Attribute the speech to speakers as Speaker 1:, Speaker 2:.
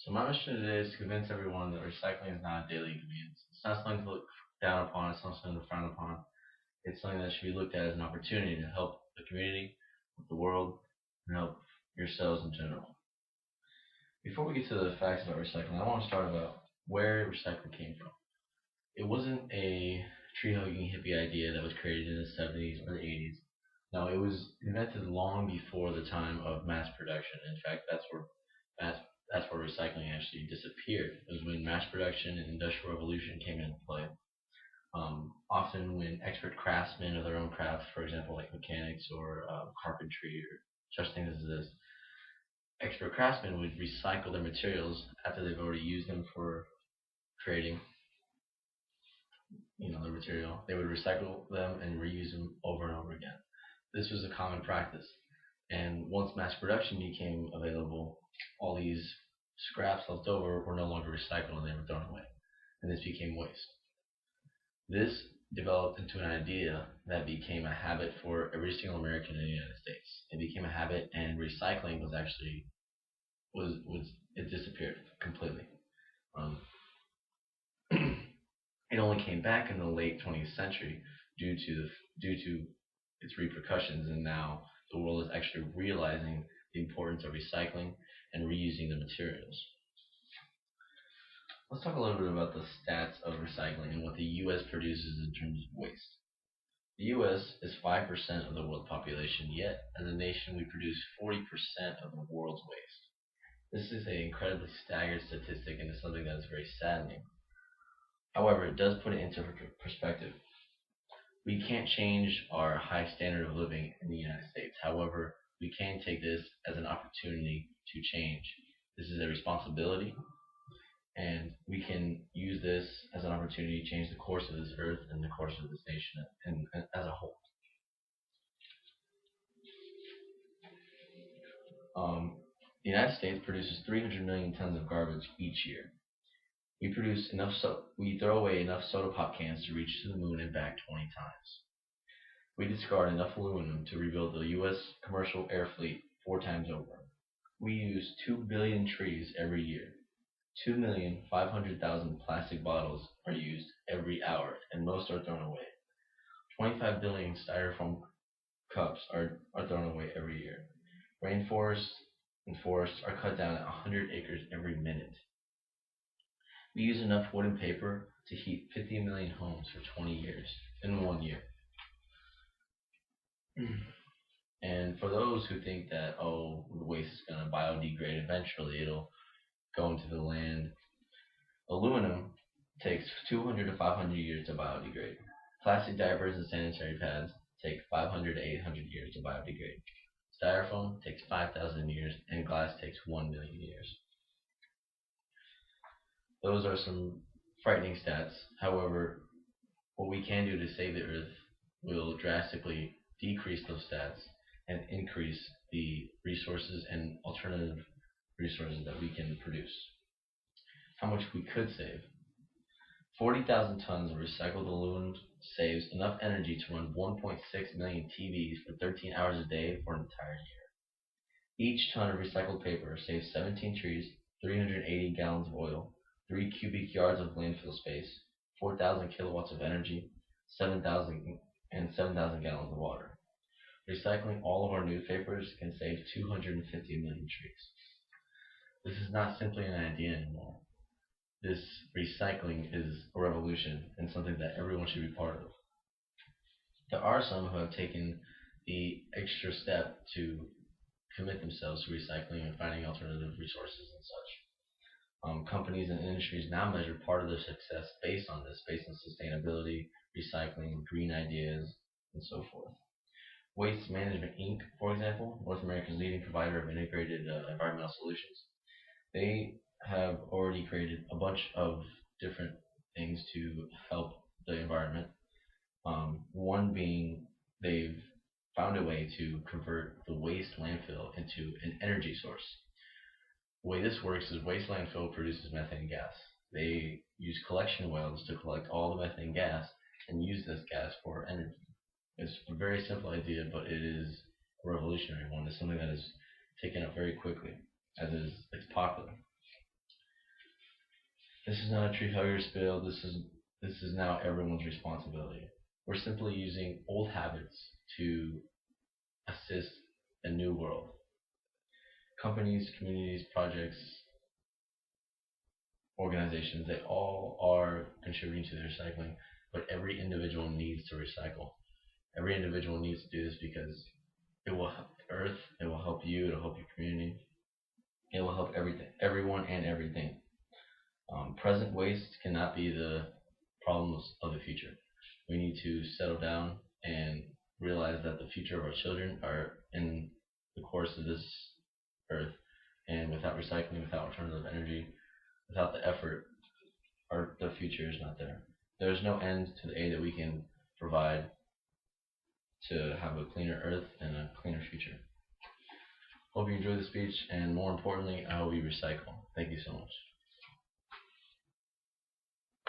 Speaker 1: So my mission today is to convince everyone that recycling is not a daily convenience. It's not something to look down upon. It's not something to frown upon. It's something that should be looked at as an opportunity to help the community, help the world, and help yourselves in general. Before we get to the facts about recycling, I want to start about where recycling came from. It wasn't a tree hugging hippie idea that was created in the 70s or the 80s. No, it was invented long before the time of mass production. In fact, mass, that's where recycling actually disappeared. It was when mass production and industrial revolution came into play. Often, when expert craftsmen of their own craft, for example, like mechanics or carpentry or such things as this, expert craftsmen would recycle their materials after they've already used them for creating, the material. They would recycle them and reuse them over and over again. This was a common practice. And once mass production became available, all these scraps left over were no longer recycled and they were thrown away. And this became waste. This developed into an idea that became a habit for every single American in the United States. It became a habit, and recycling was actually was it disappeared completely. Um, it only came back in the late 20th century due to its repercussions, and now the world is actually realizing the importance of recycling and reusing the materials. Let's talk a little bit about the stats of recycling and what the U.S. produces in terms of waste. The U.S. is 5% of the world population, yet as a nation we produce 40% of the world's waste. This is an incredibly staggering statistic and is something that is very saddening. However, it does put it into perspective. We can't change our high standard of living in the United States. However, we can take this as an opportunity to change. This is a responsibility, and we can use this as an opportunity to change the course of this earth and the course of this nation and as a whole. Um, the United States produces 300 million tons of garbage each year. We throw away enough soda pop cans to reach to the moon and back 20 times. We discard enough aluminum to rebuild the U.S. commercial air fleet 4 times over. We use 2 billion trees every year. 2,500,000 plastic bottles are used every hour, and most are thrown away. 25 billion styrofoam cups are thrown away every year. Rainforests and forests are cut down at 100 acres every minute. We use enough wood and paper to heat 50 million homes for 20 years in 1 year. And for those who think that, oh, the waste is going to biodegrade eventually, it'll go into the land, aluminum takes 200 to 500 years to biodegrade. Plastic diapers and sanitary pads take 500 to 800 years to biodegrade. Styrofoam takes 5,000 years, and glass takes 1 million years. Those are some frightening stats. However, what we can do to save the earth will drastically decrease those stats and increase the resources and alternative resources that we can produce. How much we could save. 40,000 tons of recycled aluminum saves enough energy to run 1.6 million TVs for 13 hours a day for an entire year. Each ton of recycled paper saves 17 trees, 380 gallons of oil, 3 cubic yards of landfill space, 4,000 kilowatts of energy, 7,000 gallons of water. Recycling all of our newspapers can save 250 million trees. This is not simply an idea anymore. This recycling is a revolution and something that everyone should be part of. There are some who have taken the extra step to commit themselves to recycling and finding alternative resources and such. Companies and industries now measure part of their success based on this, based on sustainability, recycling, green ideas, and so forth. Waste Management Inc., for example, North America's leading provider of integrated environmental solutions, they have already created a bunch of different things to help the environment. One being they've found a way to convert the waste landfill into an energy source. The way this works is waste landfill produces methane gas. They use collection wells to collect all the methane gas and use this gas for energy. It's a very simple idea, but it is a revolutionary one. It's something that is taken up very quickly, as is it's popular. This is not a tree hugger spill. This is now everyone's responsibility. We're simply using old habits to assist a new world. Companies, communities, projects, organizations, they all are contributing to the recycling, but every individual needs to recycle. Every individual needs to do this because it will help the earth, it will help you, it will help your community, it will help everything, everyone and everything. Present waste cannot be the problems of the future. We need to settle down and realize that the future of our children are in the course of this earth, and without recycling, without alternative energy, without the effort, the future is not there. There's no end to the aid that we can provide to have a cleaner earth and a cleaner future. Hope you enjoyed the speech, and more importantly, I hope you recycle. Thank you so much.